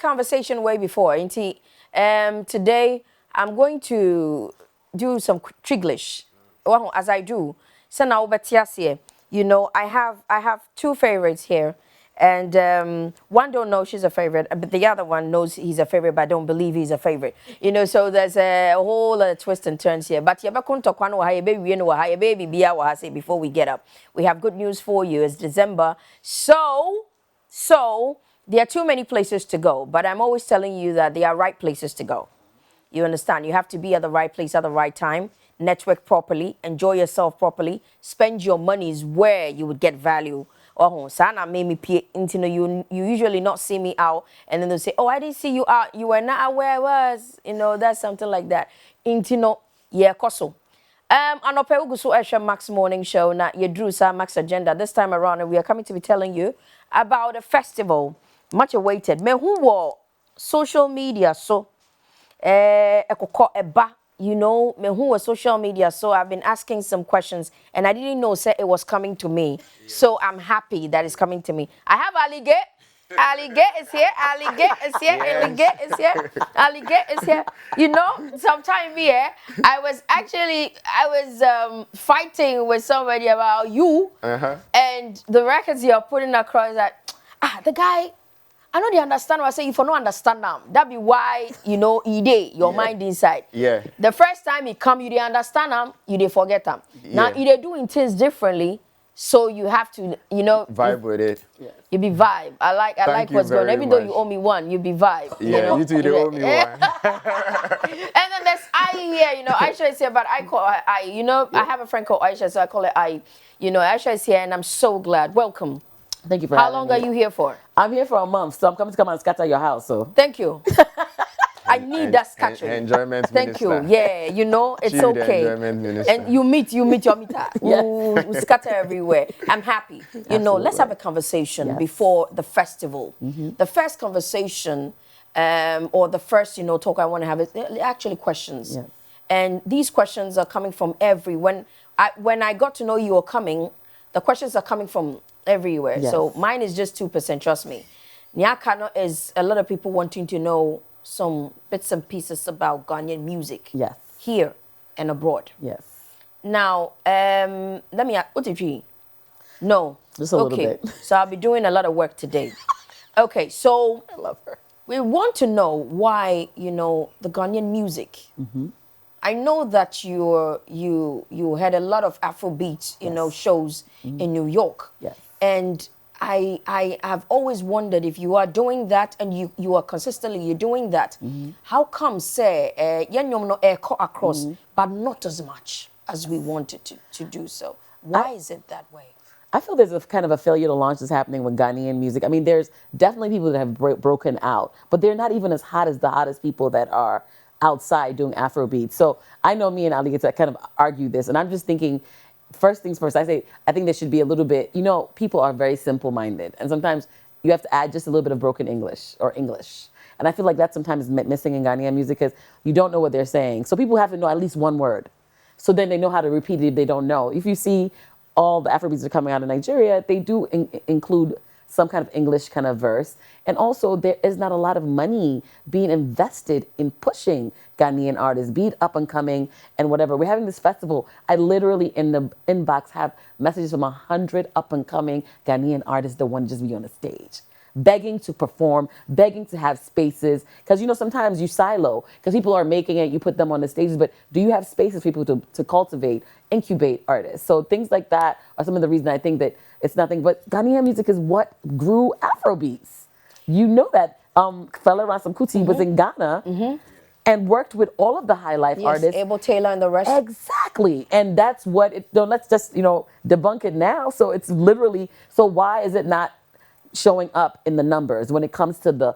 conversation way before. Today I'm going to do some Triglish. Well, as I do, so now you know, I have two favorites here. And one don't know she's a favorite, but the other one knows he's a favorite, but don't believe he's a favorite. You know, so there's a whole twist and turns here. But baby before we get up, we have good news for you. It's December, so there are too many places to go. But I'm always telling you that there are right places to go. You understand? You have to be at the right place at the right time, network properly, enjoy yourself properly, spend your monies where you would get value. Oh, Sana made me pay. You usually not see me out, and then they'll say, "Oh, I didn't see you out. You were not aware I was." You know, that's something like that. Intino, yeah, koso. Anope ugusu Esha Max Morning Show na Yedru Sa Max Agenda. This time around, we are coming to be telling you about a festival much awaited. Me who were social media so ekoko eba. You know, me who was social media, so I've been asking some questions, and I didn't know say it was coming to me. So I'm happy that it's coming to me. I have Allige. Allige is here. Allige is here. Allige is here. Allige is here. You know, sometime here, I was fighting with somebody about you, and the records you're putting across that the guy. I know they understand what I say. If you don't understand them, that be why, you know, your mind inside. Yeah. The first time you come, you they understand them, you they forget them. Now, you they doing things differently, so you have to, you know. Vibe with it. Yeah. You be vibe. I like what's going on. Even though you owe me one, you be vibe. Yeah, you know? you two, they owe me one. And then there's I here, you know, Aisha is here, but I call her I. You know, I have a friend called Aisha, so I call her I. You know, Aisha is here, and I'm so glad. Welcome. Thank you for having me. How long are you here for? I'm here for a month, so I'm coming to come and scatter your house. So thank you. I need that scattering. Enjoyment Thank minister. you. Yeah, you know, it's okay. Enjoyment minister. And you meet your meter. We scatter everywhere. I'm happy. You know, let's have a conversation before the festival. The first conversation, or the first, you know, talk I want to have is actually questions. Yes. And these questions are coming from when I got to know you were coming, the questions are coming from everywhere. Yes. So mine is just 2%, trust me. Nyakano is a lot of people wanting to know some bits and pieces about Ghanaian music. Yes. Here and abroad. Yes. Now, let me ask, what did you? No. Just a little bit. So I'll be doing a lot of work today. Okay, so I love her. We want to know why, you know, the Ghanaian music. I know that you had a lot of Afrobeat, you know, shows in New York. Yes. And I have always wondered if you are doing that and you are consistently you're doing that. How come say yanyom no echo across but not as much as we wanted to do so? Why is it that way? I feel there's a kind of a failure to launch that's happening with Ghanaian music. I mean, there's definitely people that have broken out, but they're not even as hot as the hottest people that are outside doing Afrobeat. So I know me and Ali get to kind of argue this, and I'm just thinking, first things first, I think there should be a little bit, you know, people are very simple-minded, and sometimes you have to add just a little bit of broken English or English. And I feel like that sometimes is missing in Ghanaian music because you don't know what they're saying. So people have to know at least one word. So then they know how to repeat it if they don't know. If you see all the Afrobeats that are coming out of Nigeria, they do include some kind of English kind of verse. And also there is not a lot of money being invested in pushing Ghanaian artists, be it up and coming and whatever. We're having this festival. I literally in the inbox have messages from 100 up and coming Ghanaian artists that want to just be on the stage, begging to perform, begging to have spaces. Because, you know, sometimes you silo, because people are making it, you put them on the stages, but do you have spaces for people to cultivate, incubate artists? So things like that are some of the reasons I think that it's nothing but Ghanaian music is what grew Afrobeats. You know that Fela Ransome Kuti was in Ghana and worked with all of the high life artists. Abel Taylor and the rest. Exactly. And that's what let's just, you know, debunk it now. So it's literally, so why is it not showing up in the numbers when it comes to the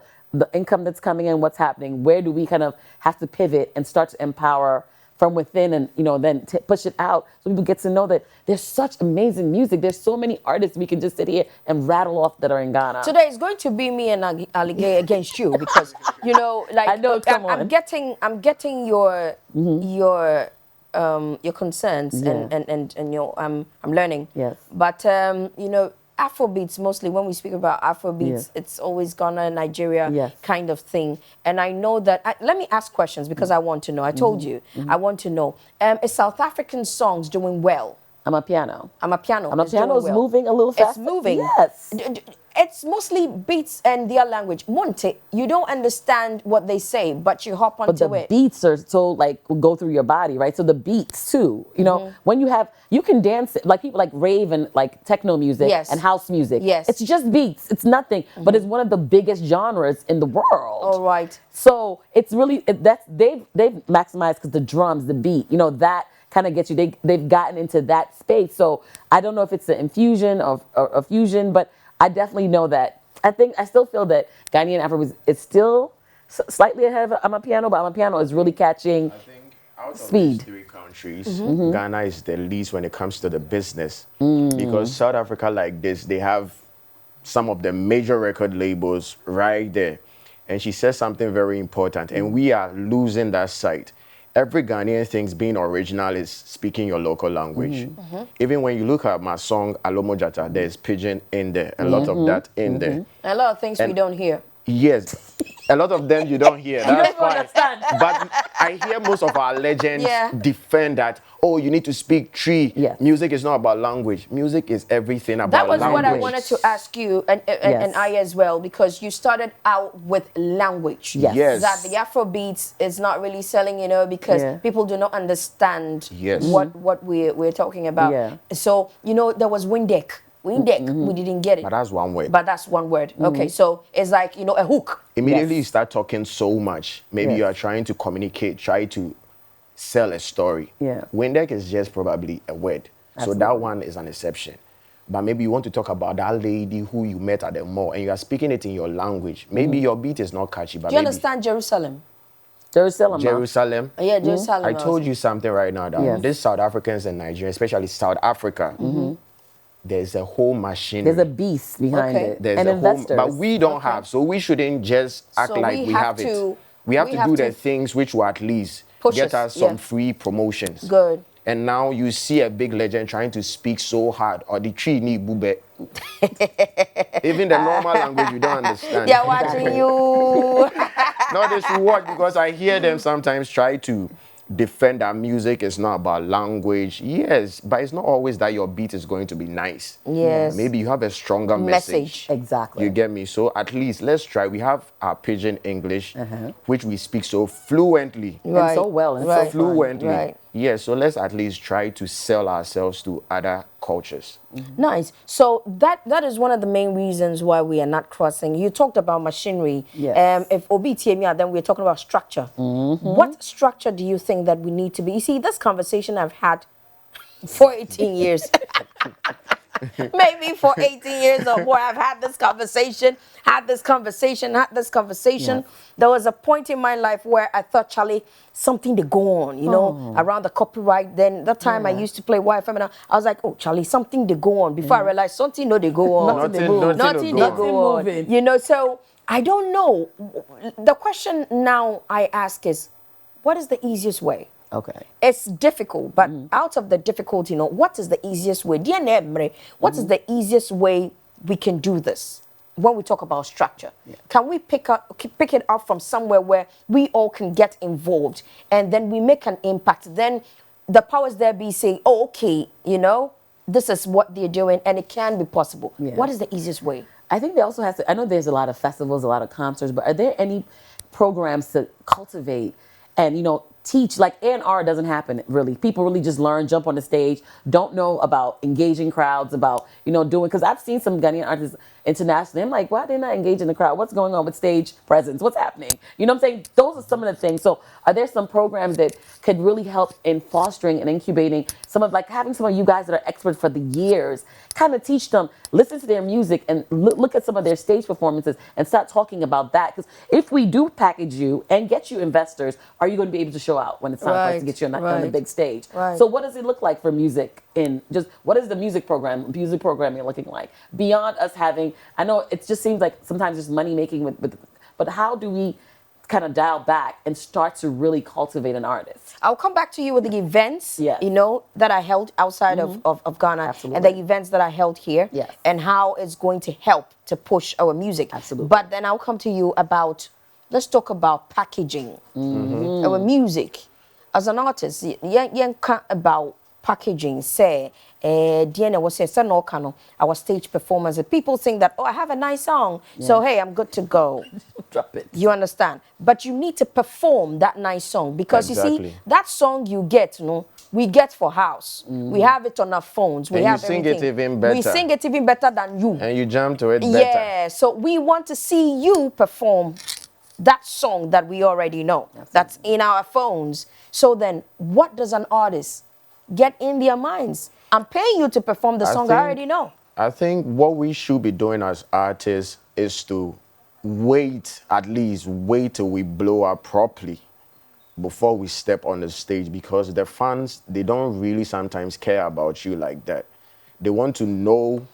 income that's coming in, what's happening? Where do we kind of have to pivot and start to empower from within and, you know, then push it out so people get to know that there's such amazing music. There's so many artists we can just sit here and rattle off that are in Ghana. Today is going to be me and Alige against you because, you know, like I know, I'm getting your concerns and you know, I'm learning. Yes. But you know, Afrobeats mostly. When we speak about Afrobeats, it's always Ghana, Nigeria kind of thing. And I know that. Let me ask questions because I want to know. I told you I want to know. Is South African songs doing well? Amapiano. Amapiano Is moving a little faster. It's moving. Yes. It's mostly beats and their language. Monte, you don't understand what they say, but you hop onto But the beats are so like go through your body, right? So the beats too. You know, when you can dance like people like rave and like techno music and house music. Yes. It's just beats. It's nothing. But it's one of the biggest genres in the world. All right. So it's really they've maximized because the drums, the beat, you know, that kind of gets you. They've gotten into that space. So I don't know if it's an infusion or a fusion, but I definitely know that. I still feel that Ghanaian Afrobeat is still slightly ahead of Amapiano, but Amapiano is really catching out speed. Of these three countries, Ghana is the least when it comes to the business because South Africa, like this, they have some of the major record labels right there. And she says something very important, and we are losing that sight. Every Ghanaian thinks being original is speaking your local language. Even when you look at my song Alomo Jata, there's pidgin in there, a lot of that in there. A lot of things we don't hear. Yes, a lot of them you don't hear. That's fine. But I hear most of our legends defend that, oh, you need to speak tree. Yes. Music is not about language. Music is everything about language. That was what I wanted to ask you and I as well, because you started out with language. Yes. That the Afrobeats is not really selling, you know, because people do not understand what we're talking about. Yeah. So, you know, there was Windek. We didn't get it. But that's one word. But that's one word. Okay, so it's like, you know, a hook. Immediately you start talking so much. Maybe you are trying to communicate, try to sell a story. Yeah. Windek is just probably a word. So that one is an exception. But maybe you want to talk about that lady who you met at the mall and you are speaking it in your language. Maybe your beat is not catchy, but Do you understand Jerusalem? Jerusalem. Yeah, Jerusalem. I told you something right now that these South Africans and Nigerians, especially South Africa, there's a whole machine. There's a beast behind it. There's and a investors. Whole, but we don't have, so we shouldn't just act like we have it. We have to do the things which will at least get us some free promotions. Good. And now you see a big legend trying to speak so hard, or the tree need bube. Even the normal language you don't understand. They're watching you. No, they should watch because I hear them sometimes try to defend that music is not about language. Yes, but it's not always that your beat is going to be nice. Yes. Maybe you have a stronger message. Exactly. You get me? So at least let's try. We have our pidgin English, which we speak so fluently. And so well. And so fluently. Right. Yeah, so let's at least try to sell ourselves to other cultures. Nice. So that is one of the main reasons why we are not crossing. You talked about machinery. Yes. If Obi TMI, then we're talking about structure. What structure do you think that we need to be? You see, this conversation I've had for 18 years. Maybe for 18 years or more, I've had this conversation. Yes. There was a point in my life where I thought, Charlie, something to go on, you know, around the copyright. Then that time I used to play YFM, and I was like, oh, Charlie, something to go on. Before I realized something no they go on. Nothing they go on. You know, so I don't know. The question now I ask is, what is the easiest way? Okay. It's difficult, but out of the difficulty, you know, what is the easiest way? Dear Nemre, what is the easiest way we can do this when we talk about structure? Can we pick it up from somewhere where we all can get involved and then we make an impact? Then the powers there be say, oh, okay, you know, this is what they're doing and it can be possible. What is the easiest way? I think they also have to, I know there's a lot of festivals, a lot of concerts, but are there any programs to cultivate and, you know, teach? Like A&R doesn't happen really. People really just learn, jump on the stage, don't know about engaging crowds, about, you know, doing, because I've seen some Ghanaian artists internationally. I'm like, why are they not engaging the crowd? What's going on with stage presence? What's happening? You know what I'm saying? Those are some of the things. So are there some programs that could really help in fostering and incubating some of, like having some of you guys that are experts for the years, kind of teach them, listen to their music and look at some of their stage performances and start talking about that? Because if we do package you and get you investors, are you going to be able to show out when it's time for us to get you on the big stage? So what does it look like for music in just, what is the music programming looking like? Beyond us having, I know it just seems like sometimes there's money making with but how do we kind of dial back and start to really cultivate an artist? I'll come back to you with the events, Yes. that I held outside of Ghana, Absolutely. and the events that I held here, Yes. and how it's going to help to push our music. Absolutely. But then I'll come to you about, let's talk about packaging our music. As an artist, you can about packaging, say, DNA was saying, no, our stage performance. People think that, oh, I have a nice song, so hey, I'm good to go. Drop it. You understand? But you need to perform that nice song because you Exactly. see, that song you get, we get for house. We have it on our phones. We And you have sing it everything. even We better. sing it even better than you. And you jam to it better. Yeah, so we want to see you perform that song that we already know. That's in our phones. So then, what does an artist get in their minds? I'm paying you to perform the song I already know. I think what we should be doing as artists is to at least wait till we blow up properly before we step on the stage, because the fans, they don't really sometimes care about you like that. They want to know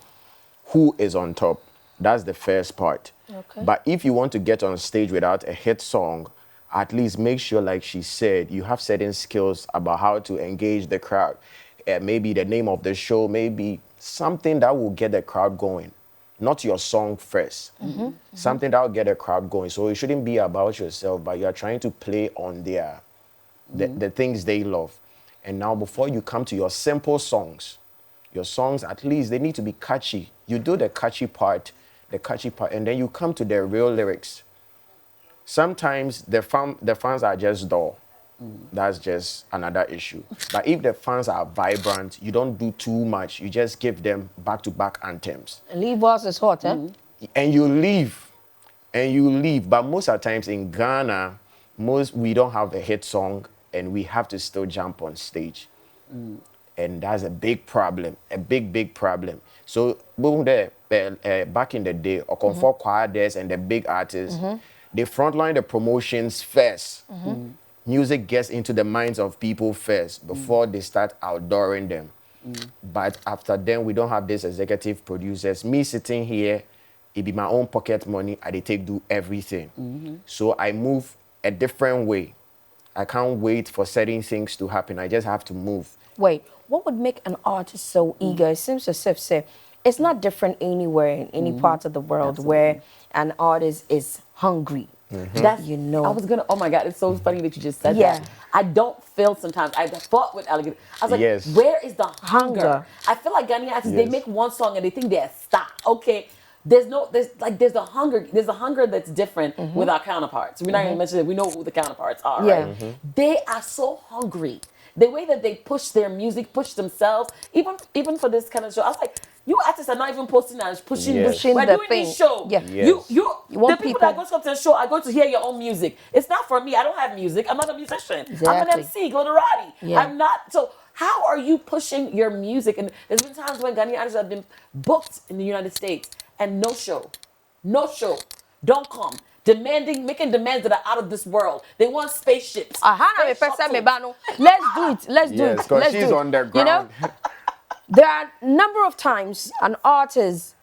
who is on top. That's the first part. Okay. But if you want to get on stage without a hit song, at least make sure, like she said, you have certain skills about how to engage the crowd. Maybe the name of the show, maybe something that will get the crowd going. Not your song first. Something that will get the crowd going. So it shouldn't be about yourself, but you are trying to play on the things they love. And now before you come to your simple songs, your songs, at least they need to be catchy. You do the catchy part, and then you come to the real lyrics. Sometimes the fans are just dull. That's just another issue. But if the fans are vibrant, you don't do too much. You just give them back-to-back anthems. Leave us is hot, And you leave. But most of the times in Ghana, we don't have a hit song, and we have to still jump on stage. And that's a big problem, a big problem. So back in the day, Okonfo choirs and the big artists, they frontline the promotions first. Music gets into the minds of people first before they start outdooring them. But after then, we don't have these executive producers. Me sitting here, it be my own pocket money, I dey do everything. So I move a different way. I can't wait for certain things to happen. I just have to move. Wait, what would make an artist so eager? It seems as if, say, it's not different anywhere in any part of the world where an artist is hungry. That's, I was gonna, oh my God, it's so funny that you just said Yeah. that. I don't feel sometimes, I fought with Alligator. I was like, Yes. where is the hunger? Hunger. I feel like Ghanaian artists, they Yes. make one song and they think they're stop. Okay. There's a hunger that's different with our counterparts. We're not even mentioning it. We know who the counterparts are, Yeah. right? They are so hungry. The way that they push their music, push themselves, even for this kind of show. I was like, you artists are not even posting and pushing. Yes. Pushing We're the doing thing. this show. Yeah. Yes. You want the people people- that go to come to the show are going to hear your own music. It's not for me. I don't have music. I'm not a musician. I'm an Exactly. MC, Glitteratie. Yeah. I'm not. So how are you pushing your music? And there's been times when Ghanaian artists have been booked in the United States and no show, don't come. Making demands that are out of this world. They want spaceships. space shuttles. Let's do it. Let's do Yes, it. because Let's she's do it. on the You know, ground. there are a number of times an artist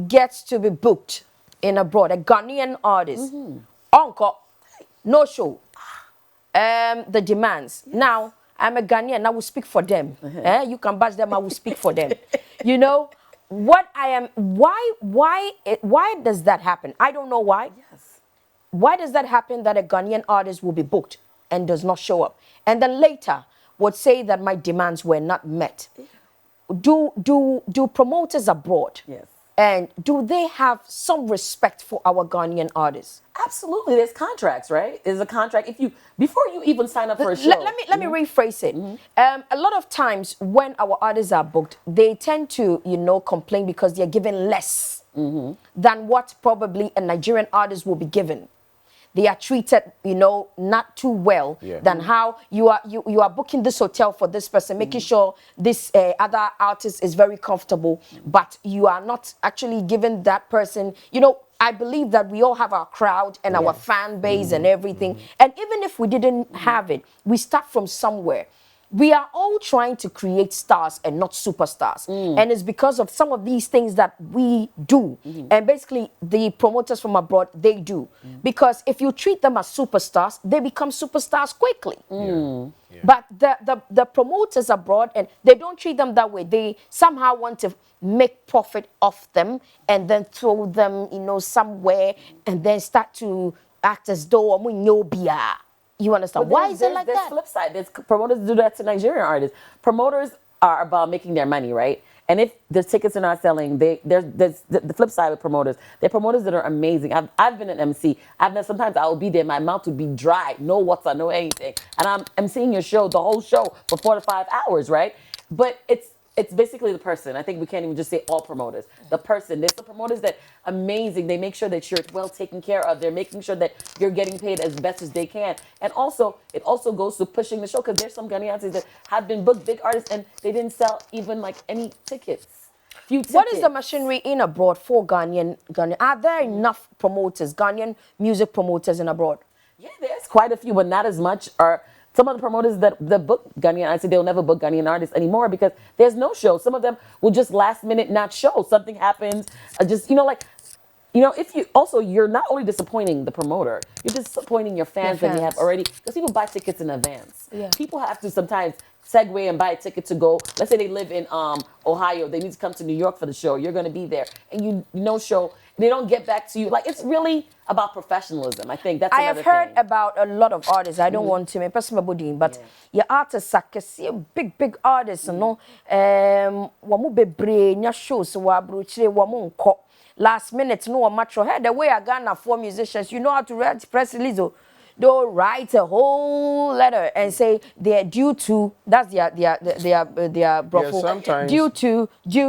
gets to be booked in abroad, a Ghanaian artist. Encore, no show. The demands. Now, I'm a Ghanaian, I will speak for them. You can bash them, I will speak for them. You know, why does that happen? I don't know why. Yes. Why does that happen that a Ghanaian artist will be booked and does not show up? And then later would say that my demands were not met. Do promoters abroad? Yes. And do they have some respect for our Ghanaian artists? Absolutely. There's contracts, right? There's a contract. Before you even sign up for a show. Let me rephrase it. A lot of times when our artists are booked, they tend to, complain because they're given less than what probably a Nigerian artist will be given. They are treated, not too well than how you are booking this hotel for this person, making sure this other artist is very comfortable, but you are not actually giving that person, I believe that we all have our crowd and our fan base and everything. And even if we didn't have it, we start from somewhere. we are all trying to create stars and not superstars. And it's because of some of these things that we do. And basically, the promoters from abroad, they do. Because if you treat them as superstars, they become superstars quickly. But the promoters abroad, and they don't treat them that way. They somehow want to make profit off them and then throw them, somewhere and then start to act as though you understand? But Why is it like there's that? flip side. There's promoters do that to Nigerian artists. Promoters are about making their money, right? And if the tickets are not selling, there's the flip side with promoters. They're promoters that are amazing. I've been an MC. Sometimes I will be there, my mouth would be dry, no water, no anything, and I'm emceeing your show, the whole show for 4 to 5 hours, right? But it's basically the person. I think we can't even just say all promoters. The person. There's some promoters that amazing. They make sure that you're well taken care of. They're making sure that you're getting paid as best as they can. And also, it also goes to pushing the show because there's some Ghanaians that have been booked big artists and they didn't sell even like any tickets. Few tickets. What is the machinery in abroad for Ghanaian? Are there enough promoters, Ghanaian music promoters in abroad? Yeah, there's quite a few, but not as much. Or some of the promoters that book Ghanaian, I say they'll never book Ghanaian artists anymore because there's no show. Some of them will just last minute not show. Something happens, if you're not only disappointing the promoter, you're disappointing your fans that you have already, because people buy tickets in advance. Yeah. People have to sometimes segue and buy a ticket to go. Let's say they live in Ohio, they need to come to New York for the show. You're going to be there, and you no show. They don't get back to you. Like, it's really about professionalism. I think that's I another have heard thing. about a lot of artists. I don't want to make personal body, but your artists are big artists, wamu bebre nya shows wa brochire wamu nko. Last minute no match head the way I Ghana for musicians, you know how to write press release. They'll write a whole letter and say they're due to, that's their brothel. sometimes. Due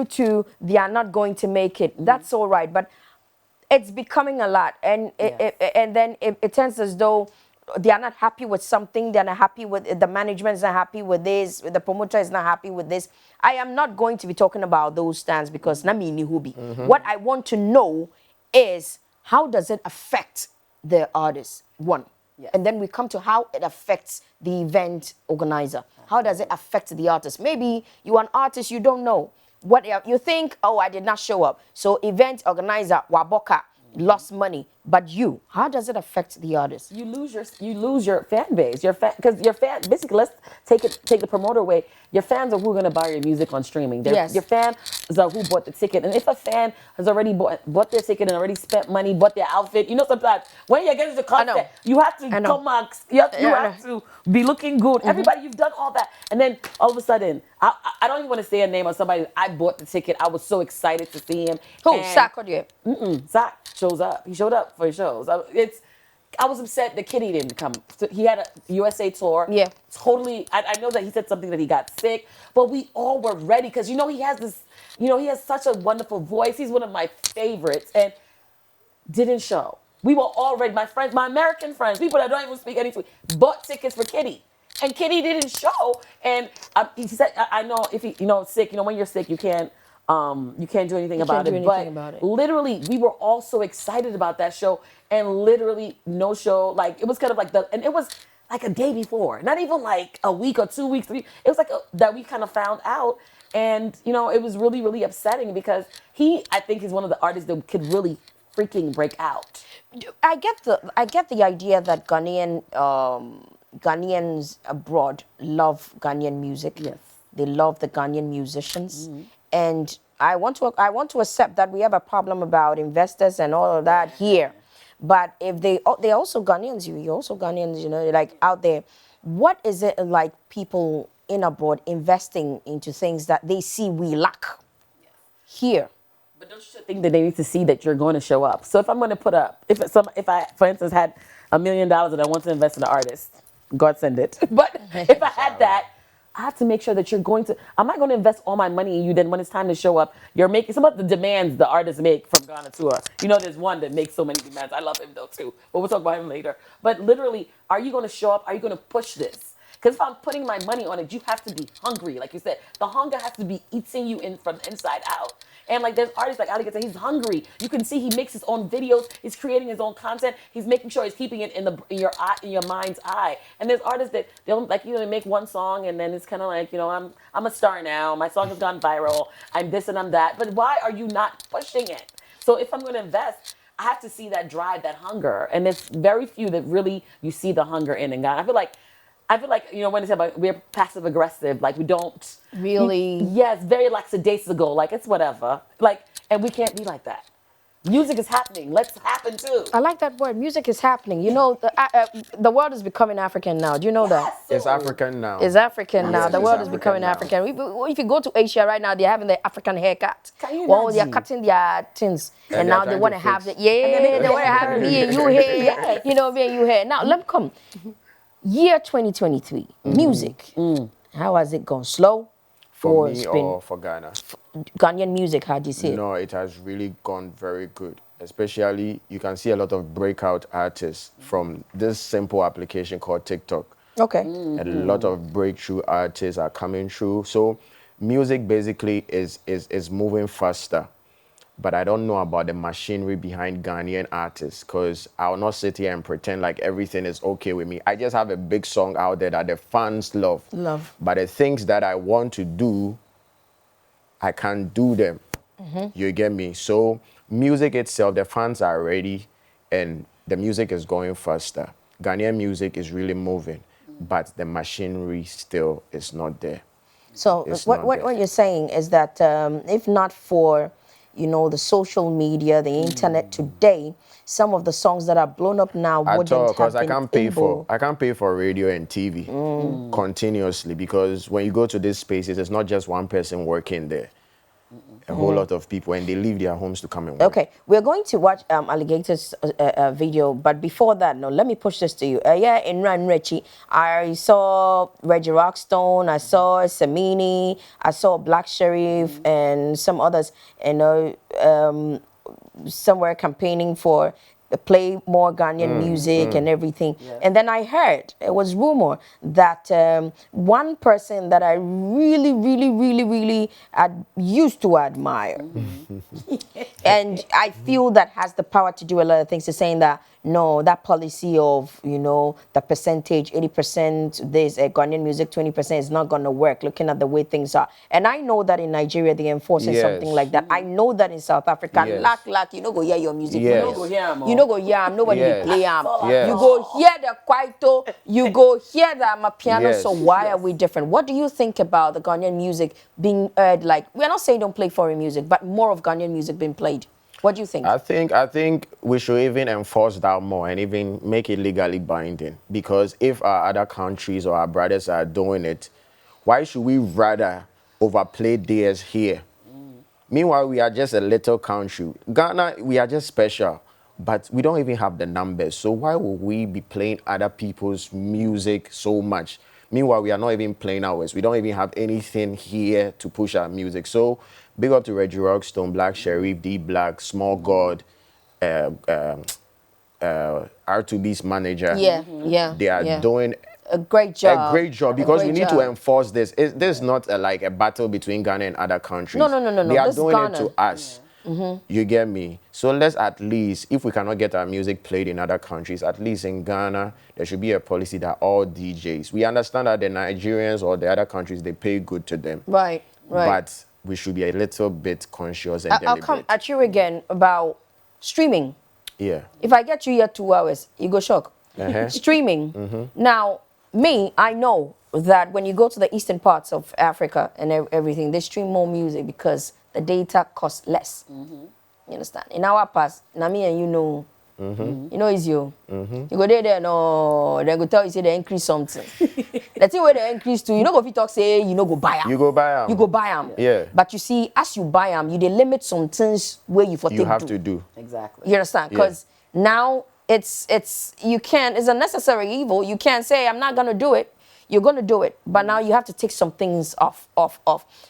to they are not going to make it. That's all right, but it's becoming a lot, and and then it turns as though they are not happy with something. They're not happy with the management is not happy with this. The promoter is not happy with this. I am not going to be talking about those stands because na me ni hubi. What I want to know is how does it affect the artist? One. Yes. And then we come to how it affects the event organizer. How does it affect the artist? Maybe you are an artist, you don't know. What you think, oh, I did not show up. So event organizer, Waboka, lost money. But how does it affect the artist? You lose your fan base. Because your fan, basically, let's take the promoter away. Your fans are who are going to buy your music on streaming. Yes. Your fans are who bought the ticket. And if a fan has already bought their ticket and already spent money, bought their outfit, sometimes when you get into the concert, you have to come on, you have to be looking good. Everybody, you've done all that. And then all of a sudden, I don't even want to say a name of somebody. I bought the ticket. I was so excited to see him. Who? Zach or you? Zach shows up. He showed up for his shows. I was upset the Kitty didn't come. So he had a USA tour. Yeah. Totally. I know that he said something that he got sick, but we all were ready because he has this. He has such a wonderful voice. He's one of my favorites, and didn't show. We were all ready. My friends, my American friends, people that don't even speak anything, bought tickets for Kitty. And Kitty didn't show. And he said, I know if sick, when you're sick, you can't do anything about it. But literally, we were all so excited about that show, and literally no show. Like, it was kind of like and it was like a day before, not even like a week or 2 weeks, 3. It was like that we kind of found out, and it was really, really upsetting because I think he's one of the artists that could really freaking break out. I get the idea that Ghanaians abroad love Ghanaian music. Yes. They love the Ghanaian musicians. And I want to accept that we have a problem about investors and all of that here. But if they're also Ghanaians, you're also Ghanaians, like out there. What is it like people in abroad investing into things that they see we lack here? But don't you think that they need to see that you're going to show up? So if I'm going to put up, if I, for instance, had $1 million that I want to invest in an artist, God send it. But if I had that, I have to make sure that I'm not going to invest all my money in you. Then when it's time to show up, you're making some of the demands the artists make from Ghana tour. There's one that makes so many demands. I love him though too, but we'll talk about him later. But literally, are you going to show up? Are you going to push this? Because if I'm putting my money on it, you have to be hungry. Like you said, the hunger has to be eating you in from the inside out. And like there's artists like Ali Gata, he's hungry. You can see he makes his own videos. He's creating his own content. He's making sure he's keeping it in your eye, in your mind's eye. And there's artists that they'll like make one song and then it's kind of like I'm a star now. My song has gone viral. I'm this and I'm that. But why are you not pushing it? So if I'm going to invest, I have to see that drive, that hunger. And there's very few that really you see the hunger in Ghana. I feel like when they say about we're passive aggressive, like we don't Really? yes, very lackadaisical, like it's whatever. Like, and we can't be like that. Music is happening. Let's happen too. I like that word. Music is happening. The world is becoming African now. Do you know that? Yes, It's African now. It's African now. Yes, The it's world is African becoming now. African. If you go to Asia right now, they're having the African haircut. Can you Well, they're imagine? cutting their thins, And and they're now they trying want to to have fix. the they make want to have curly. me and you hair. Yes. Me and you hair. Now let me come. Year 2023, music. How has it gone? Slow? For it's me been or for Ghana? Ghanaian music? How do you see it? No, it has really gone very good. Especially, you can see a lot of breakout artists from this simple application called TikTok. Okay. A lot of breakthrough artists are coming through. So, music basically is moving faster. But I don't know about the machinery behind Ghanaian artists because I'll not sit here and pretend like everything is okay with me. I just have a big song out there that the fans love. Love. But the things that I want to do, I can't do them. You get me? So music itself, the fans are ready and the music is going faster. Ghanaian music is really moving, but the machinery still is not there. So It's what not what, there. what you're saying is that if not for the social media, the internet today, some of the songs that are blown up now At wouldn't all, have because been I can't pay for radio and TV continuously because when you go to these spaces, it's not just one person working there. A whole lot of people, and they leave their homes to come and work. Okay, we're going to watch Alligator's video, but before that, no, let me push this to you. Yeah, in Ran Richie, I saw Reggie Rockstone, I saw Samini, I saw Black Sheriff, and some others, somewhere campaigning for play more Ghanaian music and everything. Yes. And then I heard, it was rumor, that one person that I really, really, really, really used to admire, and I feel that has the power to do a lot of things, is saying that, no, that policy of, the percentage, 80% this, Ghanaian music, 20% is not going to work, looking at the way things are. And I know that in Nigeria, they're enforcing something Yes. like that. I know that in South Africa, Yes. you go hear your music. Yes. You no go hear 'em, You no go hear 'em, nobody Yes. dey play 'em. Yes. You go hear the kwaito, you go hear the amapiano, so Yes. why are we different? What do you think about the Ghanaian music being heard, like, we're not saying don't play foreign music, but more of Ghanaian music being played? What do you think? I think we should even enforce that more and even make it legally binding. Because if our other countries or our brothers are doing it, why should we rather overplay theirs here? Meanwhile, we are just a little country. Ghana, we are just special, but we don't even have the numbers. So why would we be playing other people's music so much? Meanwhile, we are not even playing ours. We don't even have anything here to push our music. So big up to Reggie Rockstone, Black Sheriff, D Black, Small God, R2B's manager. Yeah, They are doing a great job. a great job because we great need to job. enforce this. This is not like a battle between Ghana and other countries. No. They are This is doing Ghana. it to us. You get me? So let's at least, if we cannot get our music played in other countries, at least in Ghana, there should be a policy that all DJs, we understand that the Nigerians or the other countries, they pay good to them. Right. But we should be a little bit conscious and I'll deliberate. come at you again about streaming. Yeah. If I get you here 2 hours, you go shock. Streaming. Now, I know that when you go to the eastern parts of Africa and everything, they stream more music because the data costs less. You understand? In our past, Nami and it's you. You go there, no, they go tell you say they increase something. The thing where they increase to, go fit talk say go buy them. You go buy them. You go buy them. Yeah. But you see, as you buy them, you they limit some things where you for You take have do. to do. Exactly. You understand? Because now it's a necessary evil. You can't say I'm not gonna do it. You're gonna do it, but now you have to take some things off.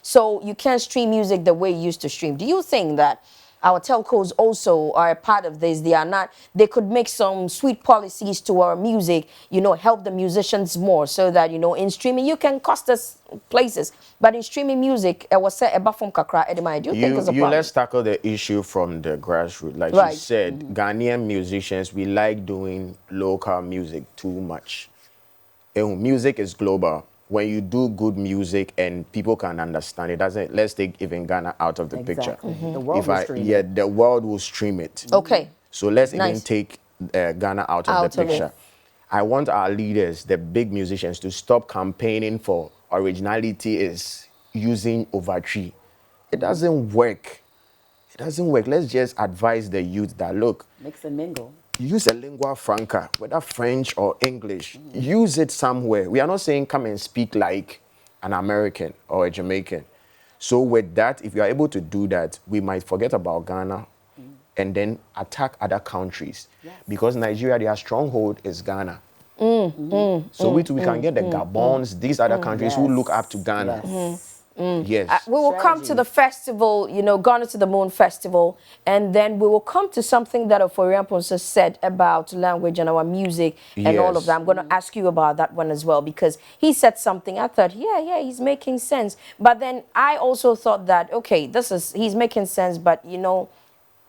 So you can't stream music the way you used to stream. Do you think that our telcos also are a part of this. They are not, they could make some sweet policies to our music, help the musicians more so that, in streaming, you can cost us places. But in streaming music, I was said about from Kakra, Edema, do you think it's a problem? Let's tackle the issue from the grassroots. Like Right. she said, Ghanaian musicians, we like doing local music too much. Music is global. When you do good music and people can understand it, doesn't. Let's take even Ghana out of the picture. The world will stream it. The world will stream it. Okay. So let's even Nice. take Ghana out Out of the of it. picture. I want our leaders, the big musicians, to stop campaigning for originality is using overtree. It doesn't work. It doesn't work. Let's just advise the youth that, look, Mix and mingle. use a lingua franca, whether French or English. Use it somewhere. We are not saying come and speak like an American or a Jamaican. So with that, if you are able to do that, we might forget about Ghana and then attack other countries. Yes. Because Nigeria, their stronghold is Ghana. So we can get the Gabons, these other countries who look up to Ghana. Yes. Yes. We will come to the festival, Ghana to the Moon Festival, and then we will come to something that Oforiampon said about language and our music and all of Yes. that. I'm going to ask you about that one as well, because he said something. I thought, yeah, he's making sense. But then I also thought that, okay, he's making sense, but,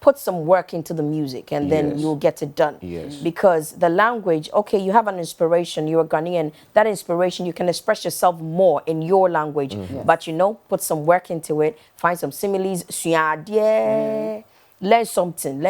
put some work into the music and then Yes. you'll get it done. Yes. Because the language, okay, you have an inspiration, you're a Ghanaian, that inspiration, you can express yourself more in your language. Yes. But put some work into it, find some similes, learn something.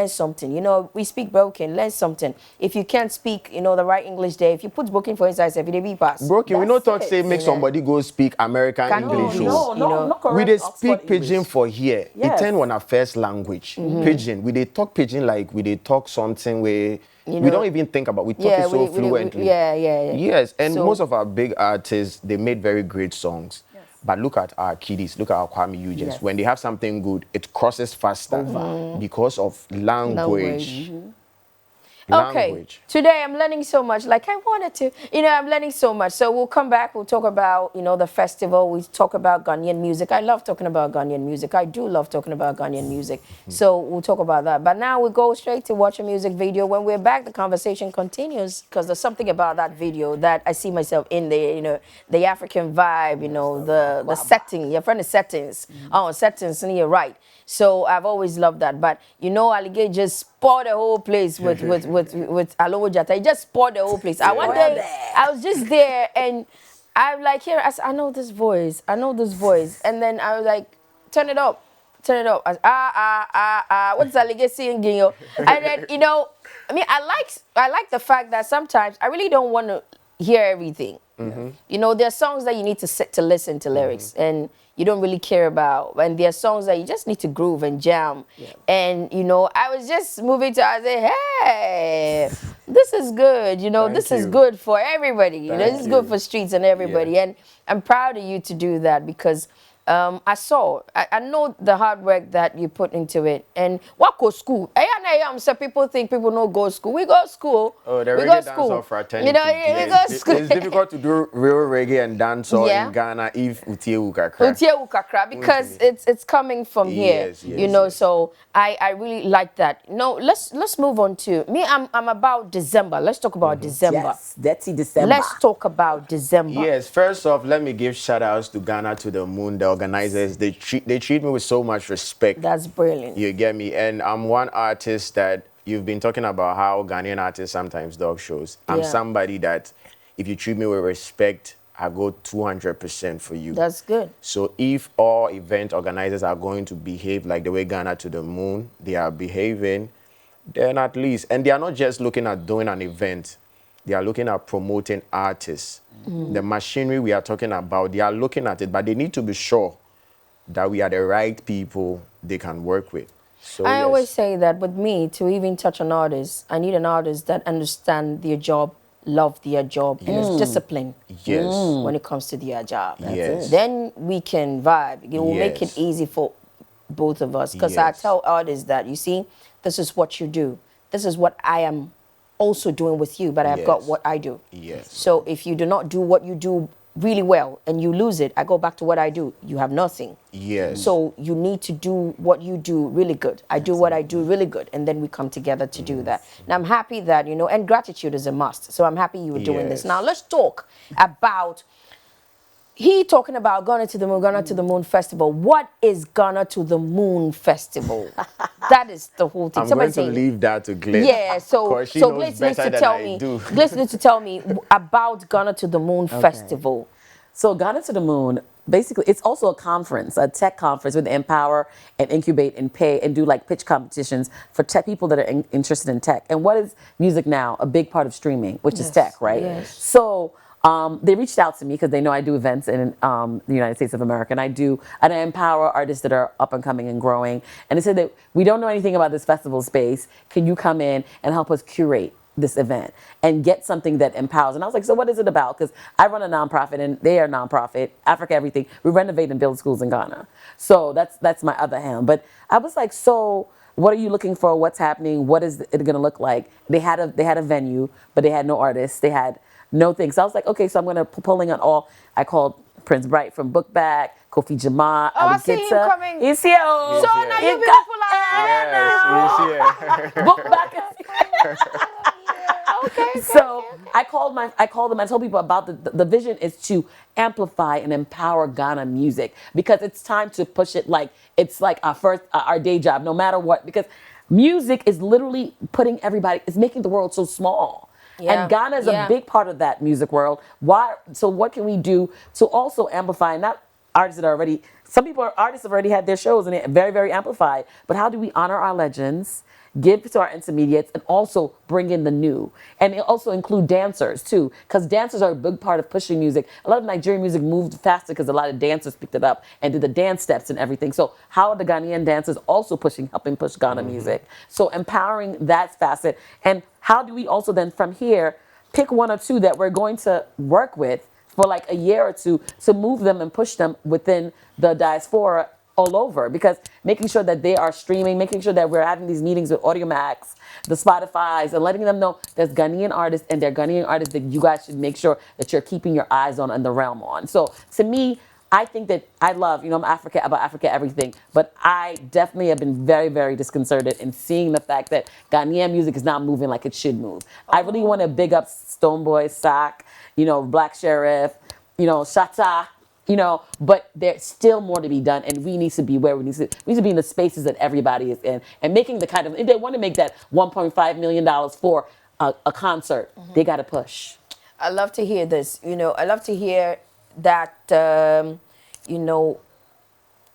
We speak broken, learn something. If you can't speak, the right English there, if you put broken for inside, if you pass. Broken, we That's not talk it. say make somebody go speak American Can English. English. oh. No, correct. We they Oxford speak pidgin English. for here. Yes. It turn on our first language. Pidgin. We they talk pidgin like we they talk something where we don't even think about. We talk it so fluently. Yeah. Yes, and So- most of our big artists, they made very great songs. But look at our kiddies, look at our Kwame Eugens. Yes. When they have something good, it crosses faster because of language. Okay, Language. today I'm learning so much, like I wanted to, I'm learning so much. So we'll come back, we'll talk about, the festival, we talk about Ghanaian music. I love talking about Ghanaian music. I do love talking about Ghanaian music. So we'll talk about that. But now we go straight to watch a music video. When we're back, the conversation continues because there's something about that video that I see myself in there, the African vibe, the setting, your friend is settings. Oh, settings, and you're right. So I've always loved that. But Alligator just spoiled the whole place with Alowo Jata. He just spoiled the whole place. One day I was just there and I'm like, here, I know this voice. And then I was like, turn it up. I was, what's Alligator singing? And then, I like the fact that sometimes I really don't want to hear everything. There are songs that you need to sit to listen to lyrics and you don't really care about. And there are songs that you just need to groove and jam. Yeah. And, I was just moving to, I said, hey, this is good. This is good for everybody. This is good for streets and everybody. Yeah. And I'm proud of you to do that because I know the hard work that you put into it. And what go school? So people think people don't go school. We go school. Oh, the we reggae go dance school. of fraternity. We go school. It's difficult to do real reggae and dancehall in Ghana if utie ukakra. Because it's coming from here. Yes. So I really like that. Let's move on to me. I'm about December. Let's talk about December. Yes, that's December. Let's talk about December. Yes, first off, let me give shout outs to Ghana to the Moon, the organizers. They treat me with so much respect. That's brilliant. You get me? And I'm one artist that you've been talking about how Ghanaian artists sometimes dog shows. I'm somebody that if you treat me with respect, I go 200% for you. That's good. So if all event organizers are going to behave like the way Ghana to the Moon, they are behaving, then at least, and they are not just looking at doing an event, they are looking at promoting artists. The machinery we are talking about, they are looking at it, but they need to be sure that we are the right people they can work with. So I always say that with me, to even touch an artist, I need an artist that understand their job, love their job, and is disciplined when it comes to their job. Yes. Then we can vibe. It will make it easy for both of us. Because I tell artists that, you see, this is what you do. This is what I am also doing with you, but I've got what I do. Yes. So if you do not do what you do really well and you lose it, I go back to what I do. You have nothing. Yes. So you need to do what you do really good. I do what I do really good, and then we come together to do that. And I'm happy that, and gratitude is a must. So I'm happy you were doing this. Yes. Now let's talk about he talking about Ghana to the Moon, Ghana to the Moon Festival. What is Ghana to the Moon Festival? That is the whole thing. I'm Somebody going to saying, leave that to Glit. yeah, so 'Cause she so knows Glitz needs better to than tell I me. do. Glitz needs to tell me about Ghana to the Moon Festival. So Ghana to the Moon, basically, it's also a conference, a tech conference with empower and incubate and pay and do like pitch competitions for tech people that are interested in tech. And what is music now? A big part of streaming, which is tech, right? Yes. So they reached out to me because they know I do events in the United States of America, and I empower artists that are up and coming and growing. And they said that we don't know anything about this festival space. Can you come in and help us curate this event and get something that empowers? And I was like, so what is it about? Because I run a nonprofit and they are a nonprofit, Africa Everything. We renovate and build schools in Ghana. So that's my other hand. But I was like, so what are you looking for? What's happening? What is it going to look like? They had a venue, but they had no artists. They had no things. So I was like, okay, so I'm going to pulling on all. I called Prince Bright from Book Bag, Kofi Jama, I see him coming. He's here. So He's now here. you beautiful Yes, yes. Book Bag is Okay. So I called them. I told people about the vision is to amplify and empower Ghana music because it's time to push it like it's like our day job, no matter what. Because music is literally putting everybody, it's making the world so small. Yeah, And Ghana is a big part of that music world. Why? So what can we do to also amplify? Not artists that are already. Some artists have already had their shows and they're very, very amplified. But how do we honor our legends, give to our intermediates, and also bring in the new? And it also include dancers too, because dancers are a big part of pushing music. A lot of Nigerian music moved faster because a lot of dancers picked it up and did the dance steps and everything. So how are the Ghanaian dancers also helping push Ghana music? So empowering that facet. And how do we also then from here pick one or two that we're going to work with for like a year or two to move them and push them within the diaspora all over? Because making sure that they are streaming, making sure that we're having these meetings with AudioMax, the Spotifys, and letting them know there's Ghanaian artists and they're Ghanaian artists that you guys should make sure that you're keeping your eyes on and the realm on. So to me, I think that I love, I'm about Africa everything, but I definitely have been very, very disconcerted in seeing the fact that Ghanaian music is not moving like it should move. I really want to big up Stoneboy, Sack, Black Sheriff, Shatta, but there's still more to be done, and we need to be where we need to be in the spaces that everybody is in, and making the kind of, if they want to make that $1.5 million for a concert, they got to push. I love to hear this. I love to hear that,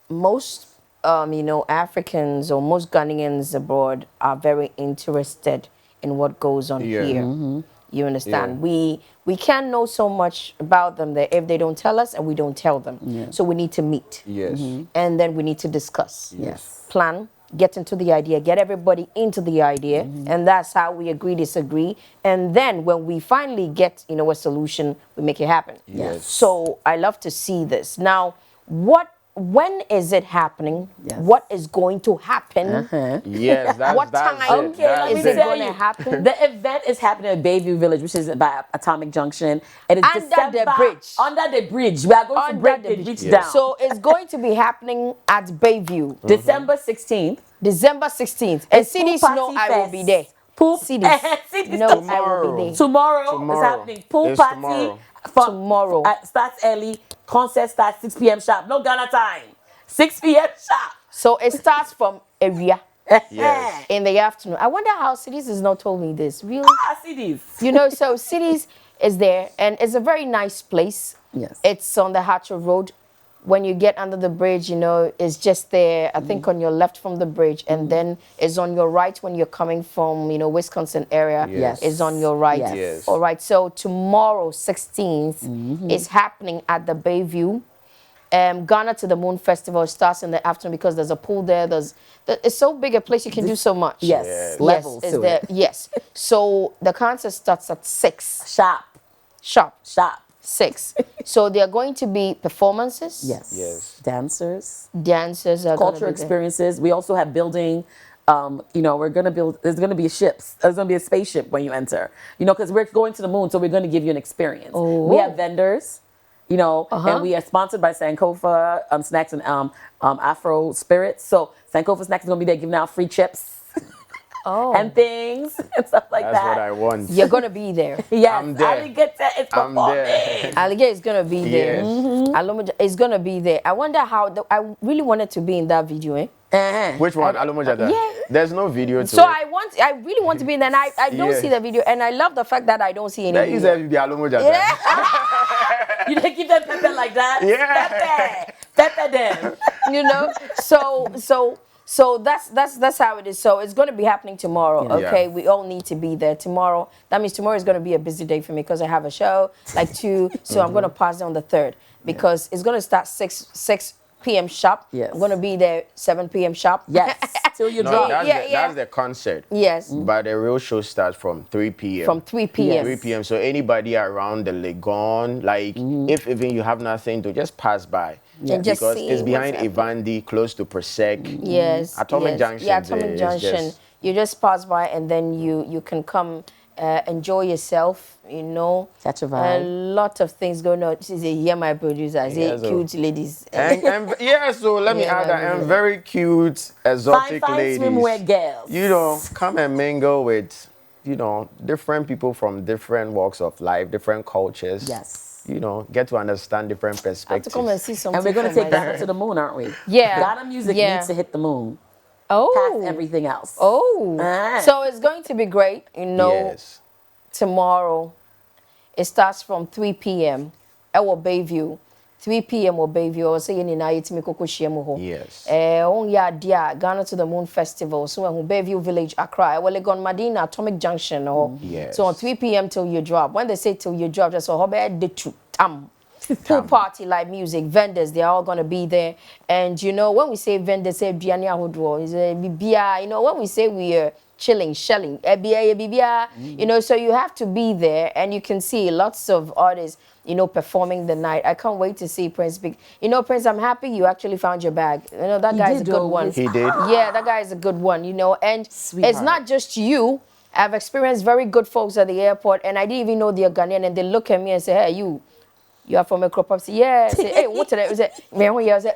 most, Africans or most Ghanaians abroad are very interested in what goes on Yeah. here. You understand? Yeah. We can't know so much about them there if they don't tell us and we don't tell them. Yeah. So we need to meet. Yes. And then we need to discuss. Yes. Plan, get into the idea, get everybody into the idea, and that's how we agree, disagree. And then when we finally get, a solution, we make it happen. Yes. So I love to see this. Now, when is it happening? Yes. What is going to happen? Yes, that's What that's time it. Okay, That's let me is it tell gonna you. happen? The event is happening at Bayview Village, which is by Atomic Junction. And it's Under the bridge. Under the bridge. We are going to Under break the the bridge. bridge Yes. down. So it's going to be happening at Bayview, December 16th. December 16th. And It's Pool cities Party know I will Fest. be there. Pool Cities Cities know I will tomorrow. be there. Tomorrow is Tomorrow. happening. Pool It's party tomorrow. Tomorrow. Starts early. Concert starts 6 p.m. sharp. No Ghana time. 6 p.m. sharp. So it starts from area Yes. in the afternoon. I wonder how cities has not told me this. Really? Cities. So cities is there, and it's a very nice place. Yes. It's on the Hatcher Road. When you get under the bridge, it's just there, I think on your left from the bridge, and then it's on your right when you're coming from, Wisconsin area. Yes. It's on your right. Yes. Yes. All right, so tomorrow, 16th, is happening at the Bayview. Ghana to the Moon Festival starts in the afternoon because there's a pool there. It's so big a place, you can do so much. Yes. Yes. Levels is to there, it. Yes. So the concert starts at 6 Sharp. sharp. Sharp. 6. So there are going to be performances. Yes. Yes. Dancers. Dancers are gonna Cultural be there. experiences. We also have building. We're gonna build. There's gonna be ships. There's gonna be a spaceship when you enter. Because we're going to the moon, so we're gonna give you an experience. Oh. We have vendors. you know, and we are sponsored by Sankofa Snacks and Afro Spirits. So Sankofa Snacks is gonna be there giving out free chips. And things and stuff like That's that. what I want. You're gonna be there. Yes, I'm there. Alligator is I'm performing. there. Alligator is gonna be there. Yes. Alomoja is gonna be there. I wonder how. I really wanted to be in that video, eh? Uh-huh. Which one? Alumojada? Yeah. There's no video to So it. I really want to be in there. And I don't Yeah. see the video, and I love the fact that I don't see any That is video. the Alumojada. Yeah. You didn't keep that pepper like that? Yeah. Pepper them. You know, so that's how it is. So it's going to be happening tomorrow. Yeah. Okay, we all need to be there tomorrow. That means tomorrow is going to be a busy day for me because I have a show like 2. So I'm going to pass on the 3rd because it's going to start 6 p.m. sharp. Yes. I'm going to be there 7 p.m. sharp. Yes. Till you No, drop. that's the concert. Yes. But the real show starts from 3 p.m. From 3 p.m. 3 p.m. So anybody around the Legon, like if even you have nothing to just pass by. And just because see it's behind what's Ivandi, close to Persec. Yes. Atomic yes. Junction. Yeah, Atomic it's Junction. just- You just pass by and then you can come enjoy yourself, you know. Catch a A vibe. lot of things going on. She's a yeah, my producer. I say Yeah, so- cute ladies. and yeah, so let me Yeah, add that. yeah. And very cute, exotic Fine ladies. swimwear girls. You know, come and mingle with, you know, different people from different walks of life, different cultures. Yes. You know, get to understand different I have to perspectives. come and see something. And we're going to from take my Ghana side. to the moon, aren't we? Yeah. Ghana music Yeah. needs to hit the moon. Oh. Past everything else. Oh. Ah. So it's going to be great, you know. Yes. Tomorrow, it starts from 3 p.m. at Bayview. 3 p.m. or Bayview. I was saying in Ayetimi Koko Shiemu. Yes. On ya dia Ghana to the Moon Festival. So when Bayview Village, Accra. Well, Legon Madina Atomic Junction. Yes. So on 3 p.m. till you drop. When they say till you drop, just so the tam. Pool party, live music, vendors, they're all gonna be there. And you know, when we say vendors, say Biani Ahudro, is Bibia, you know, when we say we are chilling, shelling, you know, so you have to be there and you can see lots of artists, you know, performing the night. I can't wait to see Prince. You know, Prince, I'm happy you actually found your bag. You know, that guy is a did, good though. one. He did? Yeah, that guy is a good one, you know, and it's Sweetheart. not just you. I've experienced very good folks at the airport and I didn't even know they're Ghanaian and they look at me and say, hey, you are from a crop up. Yeah. I say, hey, what did I say?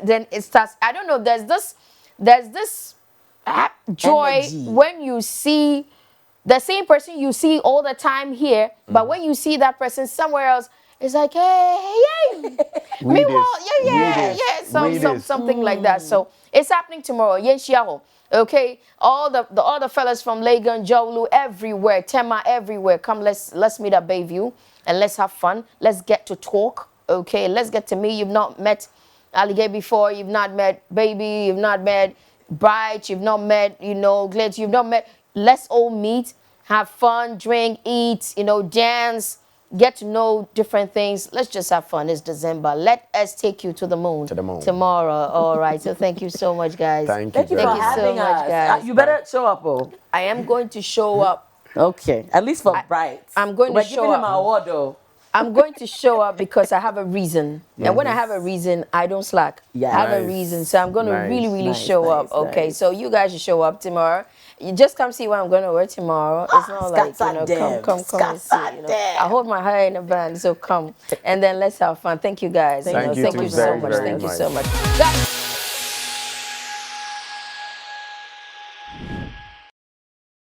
Then it starts. I don't know. There's this joy Energy. when you see the same person you see all the time here, but when you see that person somewhere else, it's like, hey. Meanwhile, yeah. Something like that. So it's happening tomorrow. Yes, okay, all the fellas from Legon, Jolu, everywhere, Tema, everywhere. Come, let's meet at Bayview. And let's have fun. Let's get to talk. Okay, let's get to meet. You've not met Alligator before. You've not met Baby. You've not met Bright. You've not met, you know, Glitz. You've not met. Let's all meet, have fun, drink, eat, you know, dance, get to know different things. Let's just have fun. It's December. Let us take you to the moon. To the moon. Tomorrow. All right. So thank you so much, guys. Thank Thank you very for you much. so having much, us. guys. You better show up, oh. I am going to show up. Okay, at least for Bright. I'm going to We're show giving him up. an award, though. I'm going to show up because I have a reason. And when I have a reason, I don't slack. Yeah. I have a Nice. reason. So I'm going to Nice. really Nice, show up. nice, Okay. nice. So you guys should show up tomorrow. You just come see what I'm going to wear tomorrow. It's not like, you know, come and see. You know. I hold my hair in a band, so come. And then let's have fun. Thank you guys. Thank you Thank too you so very, much. very Thank you much. so much. Guys,